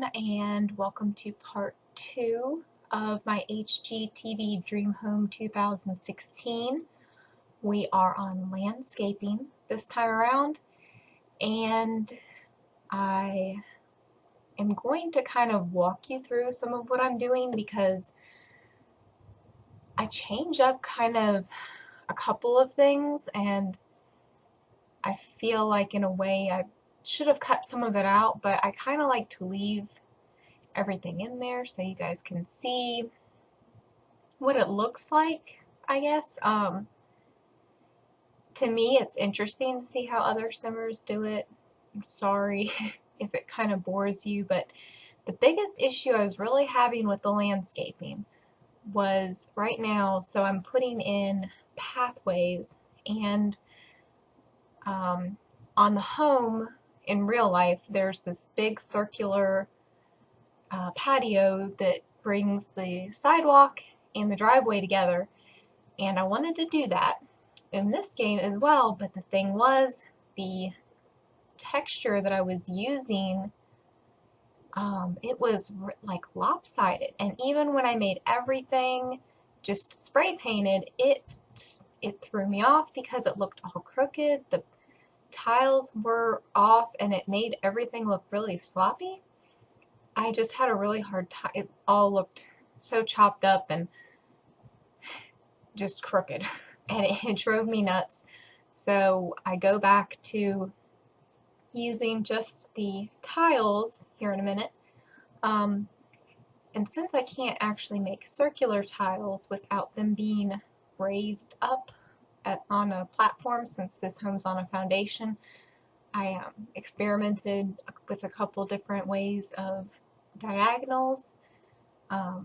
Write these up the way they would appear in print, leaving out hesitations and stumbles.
everyone, and welcome to part 2 of my HGTV Dream Home 2016. We are on landscaping this time around, and I am going to kind of walk you through some of what I'm doing because I change up kind of a couple of things, and I feel like in a way I should have cut some of it out, but I kind of like to leave everything in there so you guys can see what it looks like, I guess. To me, it's interesting to see how other simmers do it. I'm sorry if it kind of bores you, but the biggest issue I was really having with the landscaping was right now, so I'm putting in pathways, and on the home in real life, there's this big circular patio that brings the sidewalk and the driveway together, and I wanted to do that in this game as well, but the thing was, the texture that I was using, it was like lopsided, and even when I made everything just spray painted, it threw me off because it looked all crooked, the tiles were off, and it made everything look really sloppy. I just had a really hard time. It all looked so chopped up and just crooked, and it drove me nuts. So I go back to using just the tiles here in a minute. And since I can't actually make circular tiles without them being raised up on a platform, since this home's on a foundation, I experimented with a couple different ways of diagonals. I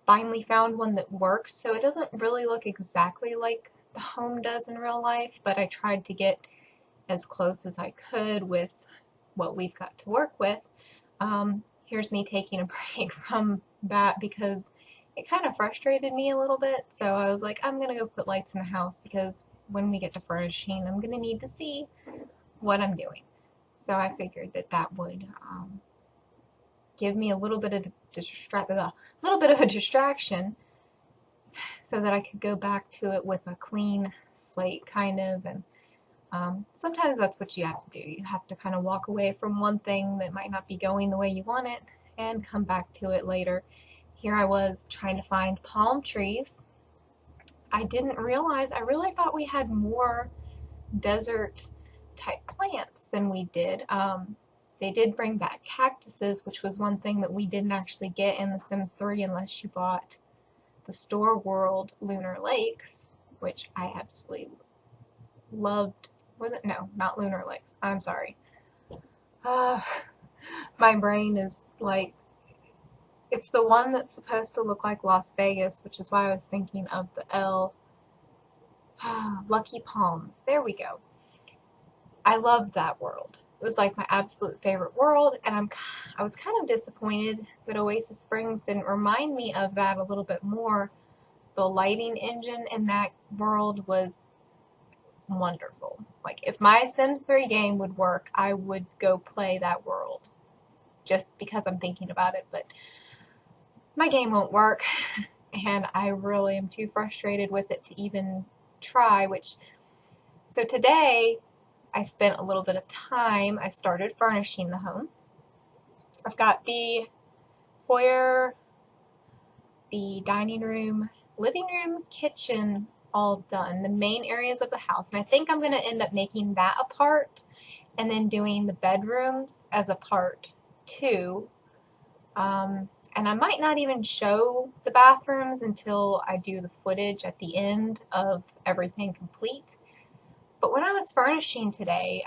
finally found one that works, so it doesn't really look exactly like the home does in real life, but I tried to get as close as I could with what we've got to work with. Here's me taking a break from that because it kind of frustrated me a little bit, so I was like, I'm gonna go put lights in the house because when we get to furnishing, I'm gonna need to see what I'm doing. So I figured that that would give me a little bit of a distraction so that I could go back to it with a clean slate, kind of. And sometimes that's what you have to do. You have to kind of walk away from one thing that might not be going the way you want it and come back to it later. Here I was trying to find palm trees. I didn't realize, I really thought we had more desert type plants than we did. They did bring back cactuses, which was one thing that we didn't actually get in The Sims 3 unless you bought the Store World Lunar Lakes, which I absolutely loved. Was it? No, not Lunar Lakes. I'm sorry. My brain is like, it's the one that's supposed to look like Las Vegas, which is why I was thinking of the L. Lucky Palms. There we go. I loved that world. It was like my absolute favorite world, and I was kind of disappointed that Oasis Springs didn't remind me of that a little bit more. The lighting engine in that world was wonderful. Like, if my Sims 3 game would work, I would go play that world just because I'm thinking about it, but my game won't work, and I really am too frustrated with it to even try, so today I spent a little bit of time. I started furnishing the home. I've got the foyer, the dining room, living room, kitchen all done, the main areas of the house, and I think I'm going to end up making that a part and then doing the bedrooms as a part too. And I might not even show the bathrooms until I do the footage at the end of everything complete. But when I was furnishing today,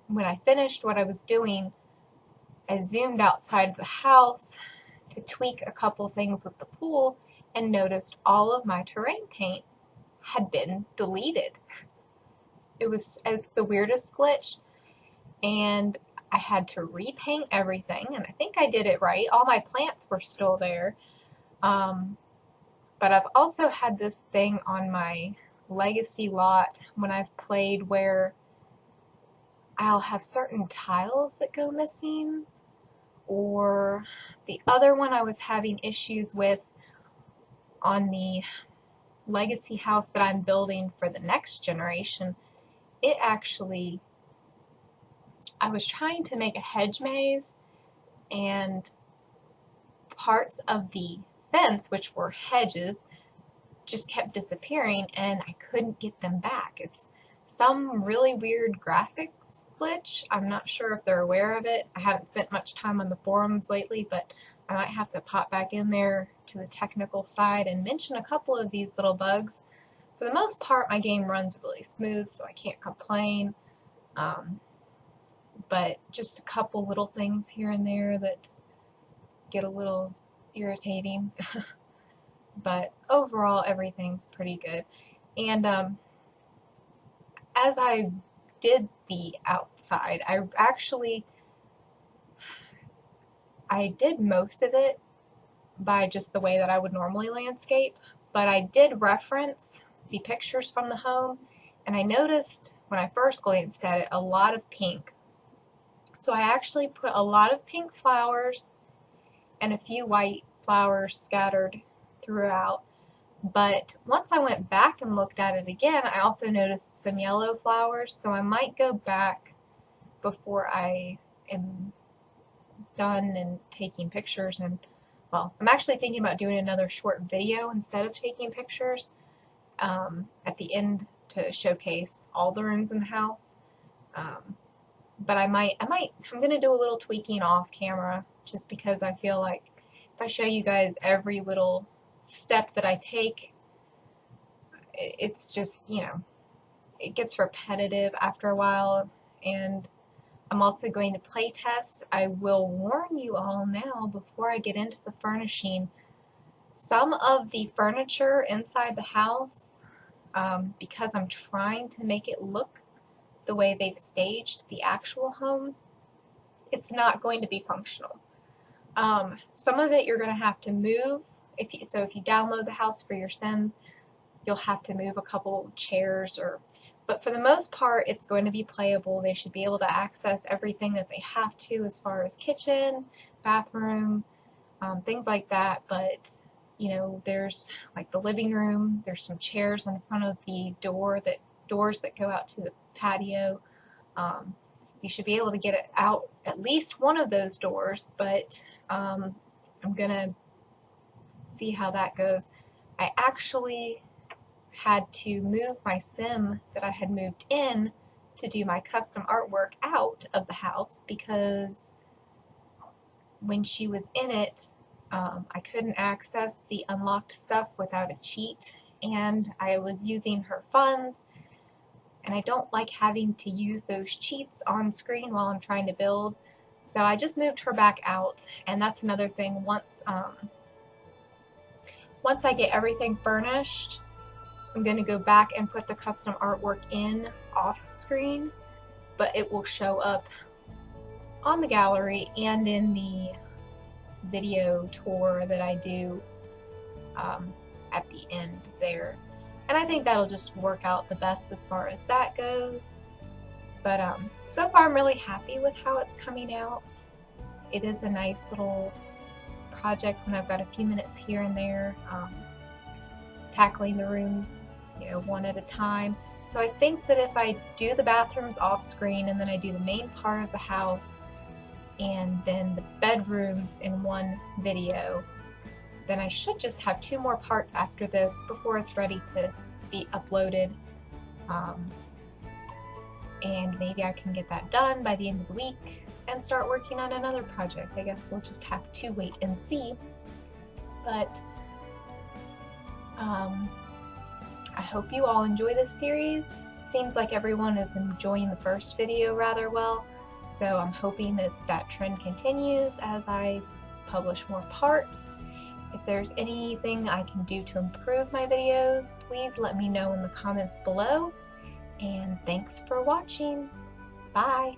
when I finished what I was doing, I zoomed outside of the house to tweak a couple things with the pool and noticed all of my terrain paint had been deleted. It's the weirdest glitch, and I had to repaint everything, and I think I did it right. All my plants were still there. But I've also had this thing on my legacy lot when I've played where I'll have certain tiles that go missing, or the other one I was having issues with on the legacy house that I'm building for the next generation. It actually, I was trying to make a hedge maze, and parts of the fence, which were hedges, just kept disappearing and I couldn't get them back. It's some really weird graphics glitch. I'm not sure if they're aware of it. I haven't spent much time on the forums lately, but I might have to pop back in there to the technical side and mention a couple of these little bugs. For the most part, my game runs really smooth, so I can't complain. But just a couple little things here and there that get a little irritating. But overall, everything's pretty good. And as I did the outside, I did most of it by just the way that I would normally landscape, but I did reference the pictures from the home, and I noticed when I first glanced at it a lot of pink. So I actually put a lot of pink flowers and a few white flowers scattered throughout. But once I went back and looked at it again, I also noticed some yellow flowers, so I might go back before I am done and taking pictures. And well, I'm actually thinking about doing another short video instead of taking pictures at the end to showcase all the rooms in the house. But I'm gonna do a little tweaking off camera, just because I feel like if I show you guys every little step that I take, it's just, you know, it gets repetitive after a while. And I'm also going to play test. I will warn you all now before I get into the furnishing, some of the furniture inside the house, because I'm trying to make it look the way they've staged the actual home, it's not going to be functional. Some of it you're going to have to move. If you download the house for your Sims, you'll have to move a couple chairs, but for the most part, it's going to be playable. They should be able to access everything that they have to as far as kitchen, bathroom, things like that. But you know, there's like the living room. There's some chairs in front of the doors that go out to the patio. You should be able to get it out at least one of those doors, but I'm gonna see how that goes. I actually had to move my sim that I had moved in to do my custom artwork out of the house, because when she was in it, I couldn't access the unlocked stuff without a cheat, and I was using her funds, and I don't like having to use those cheats on screen while I'm trying to build. So I just moved her back out, and that's another thing. Once I get everything furnished, I'm going to go back and put the custom artwork in off screen, but it will show up on the gallery and in the video tour that I do at the end there. And I think that'll just work out the best as far as that goes. But so far I'm really happy with how it's coming out. It is a nice little project when I've got a few minutes here and there, tackling the rooms, you know, one at a time. So I think that if I do the bathrooms off screen, and then I do the main part of the house, and then the bedrooms in one video, then I should just have 2 more parts after this before it's ready to be uploaded. And maybe I can get that done by the end of the week and start working on another project. I guess we'll just have to wait and see. But I hope you all enjoy this series. Seems like everyone is enjoying the first video rather well, so I'm hoping that that trend continues as I publish more parts. If there's anything I can do to improve my videos, please let me know in the comments below. And thanks for watching. Bye!